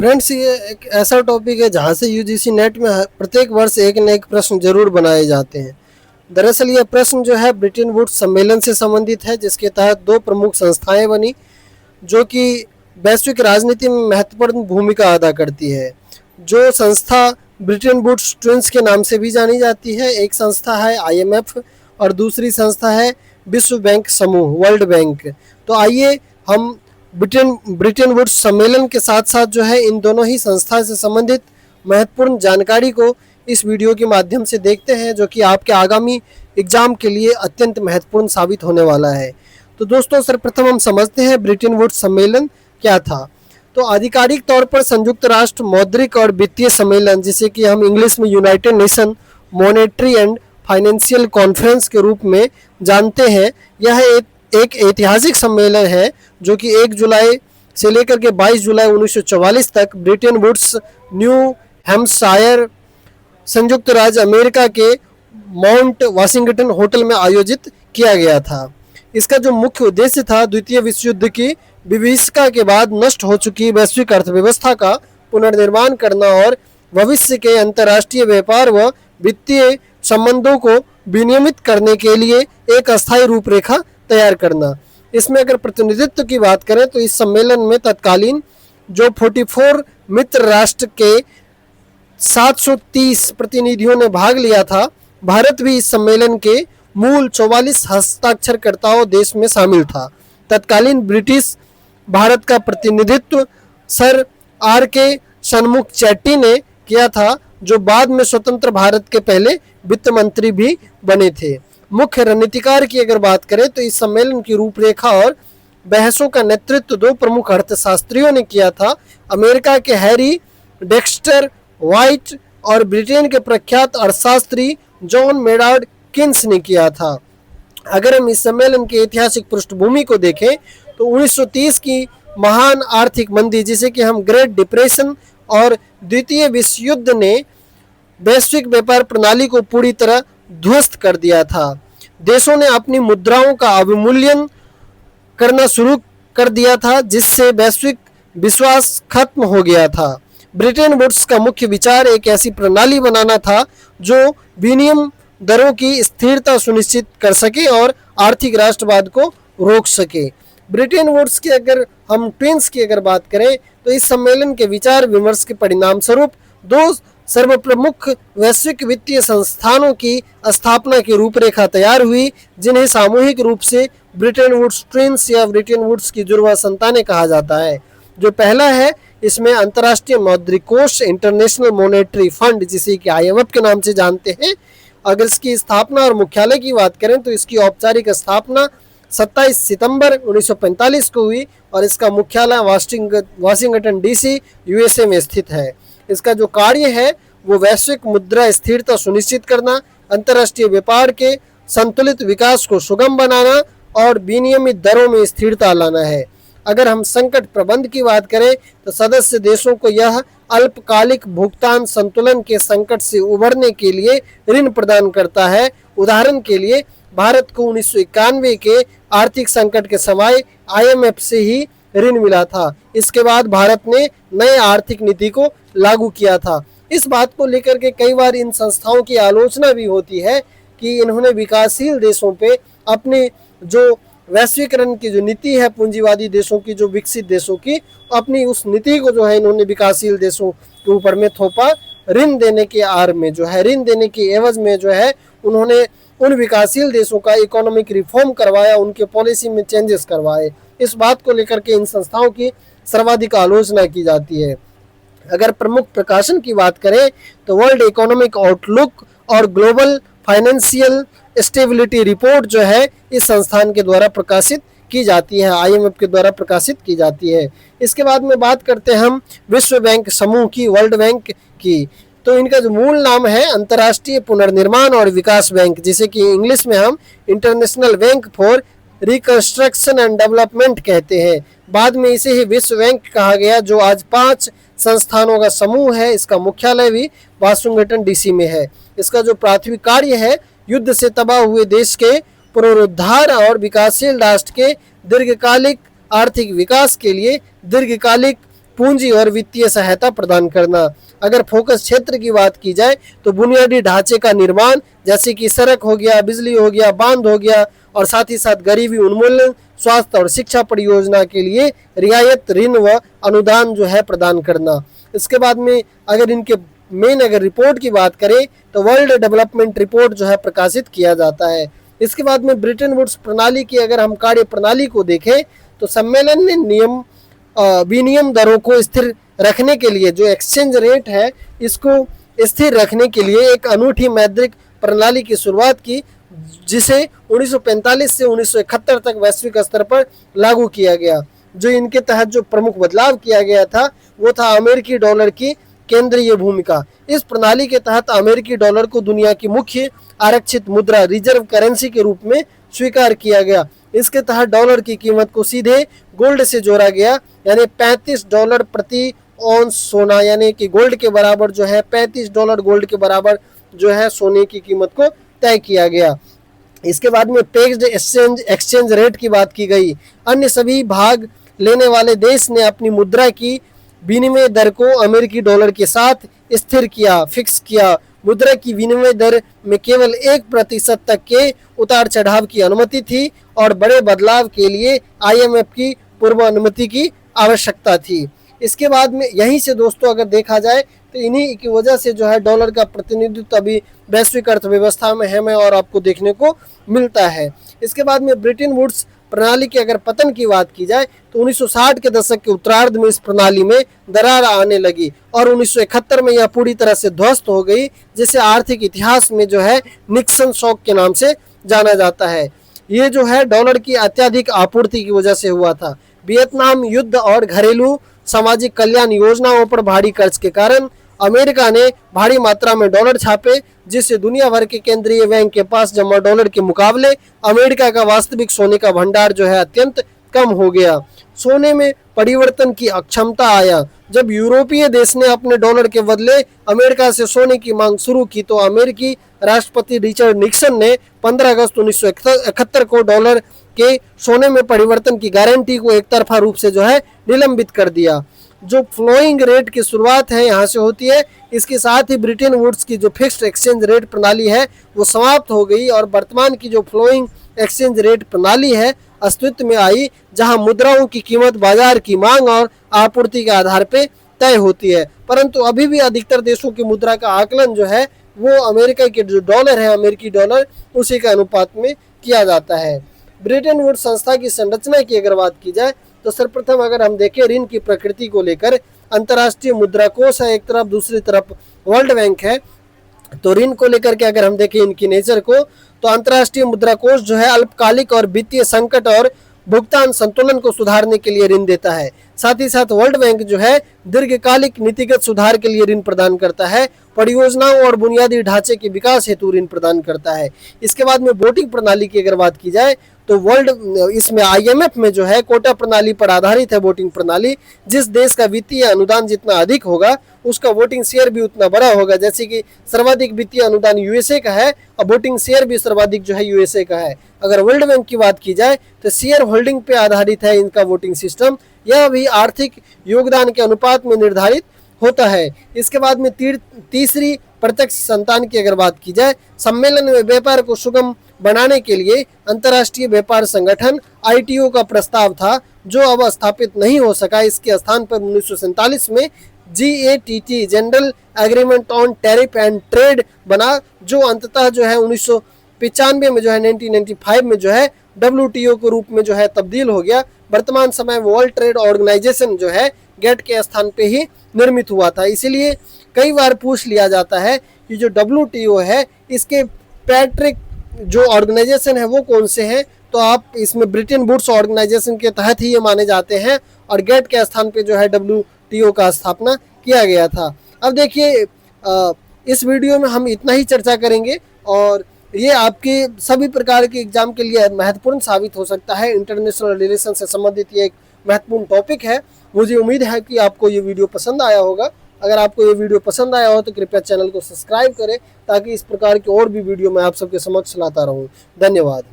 Friends, ये एक ऐसा टॉपिक है जहाँ से यूजीसी नेट में प्रत्येक वर्ष एक न एक प्रश्न जरूर बनाए जाते हैं। दरअसल यह प्रश्न जो है ब्रिटेन वुड्स सम्मेलन से संबंधित है, जिसके तहत दो प्रमुख संस्थाएं बनी जो कि वैश्विक राजनीति में महत्वपूर्ण भूमिका अदा करती है। जो संस्था ब्रिटेन वुड्स ट्विंस के नाम से भी जानी जाती है। एक संस्था है IMF और दूसरी संस्था है विश्व बैंक समूह, वर्ल्ड बैंक। तो आइए हम ब्रिटेन वुड्स सम्मेलन के साथ साथ जो है इन दोनों ही संस्था से संबंधित महत्वपूर्ण जानकारी को इस वीडियो के माध्यम से देखते हैं, जो कि आपके आगामी एग्जाम के लिए अत्यंत महत्वपूर्ण साबित होने वाला है। तो दोस्तों, सर्वप्रथम हम समझते हैं ब्रिटेन वुड्स सम्मेलन क्या था। तो आधिकारिक तौर पर संयुक्त राष्ट्र मौद्रिक और वित्तीय सम्मेलन, जिसे कि हम इंग्लिश में United nation monetary and financial conference के रूप में जानते हैं, यह एक ऐतिहासिक सम्मेलन है जो कि 1 जुलाई से लेकर के 22 जुलाई 1944 तक ब्रिटेन वुड्स, न्यू हैम्पशायर, संयुक्त राज्य अमेरिका के माउंट वाशिंगटन होटल में आयोजित किया गया था। इसका जो मुख्य उद्देश्य था, द्वितीय विश्व युद्ध की विभीषिका के बाद नष्ट हो चुकी वैश्विक अर्थव्यवस्था का पुनर्निर्माण करना और भविष्य के अंतर्राष्ट्रीय व्यापार व वित्तीय संबंधों को विनियमित करने के लिए एक अस्थायी रूपरेखा तैयार करना। इसमें अगर प्रतिनिधित्व की बात करें तो इस सम्मेलन में तत्कालीन जो 44 मित्र राष्ट्र के 730 प्रतिनिधियों ने भाग लिया था। भारत भी इस सम्मेलन के मूल 44 हस्ताक्षरकर्ताओं देश में शामिल था। तत्कालीन ब्रिटिश भारत का प्रतिनिधित्व सर RK षणमुख चेट्टी ने किया था, जो बाद में स्वतंत्र भारत के पहले वित्त मंत्री भी बने थे। मुख्य रणनीतिकार की अगर बात करें तो इस सम्मेलन की रूपरेखा और बहसों का नेतृत्व दो प्रमुख अर्थशास्त्रियों ने किया था। अमेरिका के हैरी डेक्स्टर वाइट और ब्रिटेन के प्रख्यात अर्थशास्त्री जॉन मेडार्ड किन्स ने किया था। अगर हम इस सम्मेलन की ऐतिहासिक पृष्ठभूमि को देखें तो 1930 की महान आर्थिक मंदी, जिसे कि हम ग्रेट डिप्रेशन, और द्वितीय विश्व युद्ध ने वैश्विक व्यापार प्रणाली को पूरी तरह ध्वस्त कर दिया था। देशों ने अपनी मुद्राओं का अवमूल्यन करना शुरू कर दिया था, जिससे वैश्विक विश्वास खत्म हो गया था। ब्रिटेन वुड्स का मुख्य विचार एक ऐसी प्रणाली बनाना था जो विनिमय दरों की स्थिरता सुनिश्चित कर सके और आर्थिक राष्ट्रवाद को रोक सके। ब्रिटेन वुड्स की अगर हम ट्विंस की अगर बात करें तो इस सम्मेलन के विचार विमर्श के परिणाम स्वरूप दो सर्वप्रमुख वैश्विक वित्तीय संस्थानों की स्थापना की रूपरेखा तैयार हुई, जिन्हें सामूहिक रूप से ब्रिटेन वुड्स ट्विंस या ब्रिटेन वुड्स की जुड़वा संतानें कहा जाता है। जो पहला है, इसमें अंतर्राष्ट्रीय मौद्रिक कोष, इंटरनेशनल मॉनेटरी फंड, जिसे कि IMF के नाम से जानते हैं। अगर इसकी स्थापना और मुख्यालय की बात करें तो इसकी औपचारिक स्थापना 27 सितंबर 1945 को हुई और इसका मुख्यालय वाशिंगटन DC USA में स्थित है। इसका जो कार्य है वो वैश्विक मुद्रा स्थिरता सुनिश्चित करना, अंतर्राष्ट्रीय व्यापार के संतुलित विकास को सुगम बनाना और विनियमित दरों में स्थिरता लाना है। अगर हम संकट प्रबंध की बात करें तो सदस्य देशों को यह अल्पकालिक भुगतान संतुलन के संकट से उभरने के लिए ऋण प्रदान करता है। उदाहरण के लिए भारत को 1991 के आर्थिक संकट के समय IMF से ही ऋण मिला था। इसके बाद भारत ने नए आर्थिक नीति को लागू किया था। इस बात को लेकर के कई बार इन संस्थाओं की आलोचना भी होती है कि इन्होंने विकासशील देशों पे अपने जो वैश्वीकरण की जो नीति है, पूंजीवादी देशों की, जो विकसित देशों की, अपनी उस नीति को जो है इन्होंने विकासशील देशों के ऊपर में थोपा। ऋण देने के आड़ में जो है, ऋण देने की एवज में जो है उन्होंने उन विकासशील देशों का इकोनॉमिक रिफॉर्म करवाया, उनके पॉलिसी में चेंजेस करवाए। इस बात को लेकर के इन संस्थाओं की सर्वाधिक आलोचना की जाती है। अगर प्रमुख प्रकाशन की बात करें तो वर्ल्ड इकोनॉमिक आउटलुक और ग्लोबल फाइनेंशियल स्टेबिलिटी रिपोर्ट जो है इस संस्थान के द्वारा प्रकाशित की जाती है, IMF के द्वारा प्रकाशित की जाती है। इसके बाद में बात करते हैं हम विश्व बैंक समूह की, वर्ल्ड बैंक की। तो इनका जो मूल नाम है अंतर्राष्ट्रीय पुनर्निर्माण और विकास बैंक, जिसे कि इंग्लिश में हम international bank for reconstruction and development कहते हैं। बाद में इसे ही विश्व बैंक कहा गया, जो आज 5 संस्थानों का समूह है। इसका मुख्यालय भी वाशिंगटन DC में है। इसका जो प्राथमिक कार्य है, युद्ध से तबाह हुए देश के पुनरुद्धार और विकासशील राष्ट्र के दीर्घकालिक आर्थिक विकास के लिए दीर्घकालिक पूंजी और वित्तीय सहायता प्रदान करना। अगर फोकस क्षेत्र की बात की जाए तो बुनियादी ढांचे का निर्माण, जैसे कि सड़क हो गया, बिजली हो गया, बांध हो गया, और साथ ही साथ गरीबी उन्मूलन, स्वास्थ्य और शिक्षा परियोजना के लिए रियायत ऋण व अनुदान जो है प्रदान करना। इसके बाद में अगर इनके मेन अगर रिपोर्ट की बात करें तो वर्ल्ड डेवलपमेंट रिपोर्ट जो है प्रकाशित किया जाता है। इसके बाद में ब्रिटेन वुड्स प्रणाली की अगर हम कार्य प्रणाली को देखें तो सम्मेलन ने विनिमय दरों को स्थिर रखने के लिए, जो एक्सचेंज रेट है इसको स्थिर रखने के लिए एक अनूठी मौद्रिक प्रणाली की शुरुआत की, जिसे 1945 से 1971 तक वैश्विक स्तर पर लागू किया गया। जो इनके तहत जो प्रमुख बदलाव किया गया था वो था अमेरिकी डॉलर की केंद्रीय भूमिका। इस प्रणाली के तहत अमेरिकी डॉलर को दुनिया की मुख्य आरक्षित मुद्रा रिजर्व करेंसी के रूप में स्वीकार किया गया। इसके तहत डॉलर की कीमत को सीधे गोल्ड से जोड़ा गया, यानी $35 प्रति औंस सोना, यानी कि गोल्ड के बराबर जो है $35 गोल्ड के बराबर जो है सोने की कीमत को तय किया गया। इसके बाद में पेक्ड एक्सचेंज रेट की बात की गई। अन्य सभी भाग लेने वाले देश ने अपनी मुद्रा की विनिमय दर को अमेरिकी डॉलर के साथ स्थिर किया, फिक्स किया। मुद्रा की विनिमय दर में केवल 1% तक के उतार चढ़ाव की अनुमति थी और बड़े बदलाव के लिए IMF की पूर्व अनुमति की आवश्यकता थी। इसके बाद में यहीं से दोस्तों अगर देखा जाए तो इन्हीं की वजह से जो है डॉलर का प्रतिनिधित्व अभी वैश्विक अर्थव्यवस्था में है और आपको देखने को मिलता है। इसके बाद में ब्रिटेन वुड्स प्रणाली के अगर पतन की बात की जाए तो 1960 के दशक के उत्तरार्ध में इस प्रणाली में दरार आने लगी और 1971 में यह पूरी तरह से ध्वस्त हो गई, जिसे आर्थिक इतिहास में जो है निक्सन शॉक के नाम से जाना जाता है। ये जो है डॉलर की अत्यधिक आपूर्ति की वजह से हुआ था। वियतनाम युद्ध और घरेलू सामाजिक कल्याण योजनाओं पर भारी खर्च के कारण अमेरिका ने भारी मात्रा में डॉलर छापे, जिससे दुनिया भर के केंद्रीय बैंक के पास जमा डॉलर के मुकाबले अमेरिका का वास्तविक सोने का भंडार जो है अत्यंत कम हो गया। सोने में परिवर्तन की अक्षमता आया। जब यूरोपीय देश ने अपने डॉलर के बदले अमेरिका से सोने की मांग शुरू की तो अमेरिकी राष्ट्रपति रिचर्ड निक्सन ने 15 अगस्त 1971 को डॉलर के सोने में परिवर्तन की गारंटी को एक तरफा रूप से जो है निलंबित कर दिया। जो फ्लोइंग रेट की शुरुआत है यहाँ से होती है। इसके साथ ही ब्रिटेन वुड्स की जो फिक्स्ड एक्सचेंज रेट प्रणाली है वो समाप्त हो गई और वर्तमान की जो फ्लोइंग एक्सचेंज रेट प्रणाली है अस्तित्व में आई, जहां मुद्राओं की कीमत बाजार की मांग और आपूर्ति के आधार पर तय होती है। परंतु अभी भी अधिकतर देशों की मुद्रा का आकलन जो है वो अमेरिका के जो डॉलर है, अमेरिकी डॉलर, उसी के अनुपात में किया जाता है। ब्रिटेन वुड्स संस्था की संरचना की अगर बात की जाए तो सर्वप्रथम अगर हम देखें ऋण की प्रकृति को लेकर अंतर्राष्ट्रीय मुद्रा कोष है एक तरफ, दूसरी तरफ वर्ल्ड बैंक है। तो ऋण को लेकर के अगर हम देखें इनकी नेचर को तो अंतर्राष्ट्रीय मुद्रा कोष जो है अल्पकालिक और वित्तीय संकट और भुगतान संतुलन को सुधारने के लिए ऋण देता है। साथ ही साथ वर्ल्ड बैंक जो है दीर्घकालिक नीतिगत सुधार के लिए ऋण प्रदान करता है, परियोजनाओं और बुनियादी ढांचे के विकास हेतु ऋण प्रदान करता है। इसके बाद में वोटिंग प्रणाली की अगर बात की जाए तो इसमें IMF में जो है कोटा प्रणाली पर आधारित है वोटिंग प्रणाली। जिस देश का वित्तीय अनुदान जितना अधिक होगा उसका वोटिंग शेयर भी उतना बड़ा होगा। जैसे कि सर्वाधिक वित्तीय अनुदान USA का है और वोटिंग शेयर भी सर्वाधिक जो है USA का है। अगर वर्ल्ड बैंक की बात की जाए तो शेयर होल्डिंग पे आधारित है इनका वोटिंग सिस्टम, यह भी आर्थिक योगदान के अनुपात में निर्धारित होता है। इसके बाद में तीसरी प्रत्यक्ष संतान की अगर बात की जाए, सम्मेलन में व्यापार को सुगम बनाने के लिए अंतर्राष्ट्रीय व्यापार संगठन ITO का प्रस्ताव था, जो अब स्थापित नहीं हो सका। इसके स्थान पर 1947 में GATT general agreement on tariff and trade बना, जो अंततः जो है 1995 में जो है 1995 में जो है WTO के रूप में जो है तब्दील हो गया। वर्तमान समय वर्ल्ड ट्रेड ऑर्गेनाइजेशन जो है गेट के स्थान पे ही निर्मित हुआ था। इसीलिए कई बार पूछ लिया जाता है कि जो WTO है इसके पैट्रिक जो ऑर्गेनाइजेशन है वो कौन से हैं, तो आप इसमें ब्रिटेन वुड्स ऑर्गेनाइजेशन के तहत ही ये माने जाते हैं और गेट के स्थान पे जो है WTO का स्थापना किया गया था। अब देखिए इस वीडियो में हम इतना ही चर्चा करेंगे और ये आपके सभी प्रकार के एग्जाम के लिए महत्वपूर्ण साबित हो सकता है। इंटरनेशनल रिलेशन से संबंधित ये एक महत्वपूर्ण टॉपिक है। मुझे उम्मीद है कि आपको ये वीडियो पसंद आया होगा। अगर आपको ये वीडियो पसंद आया हो तो कृपया चैनल को सब्सक्राइब करें ताकि इस प्रकार की और भी वीडियो मैं आप सबके समक्ष लाता रहूं। धन्यवाद।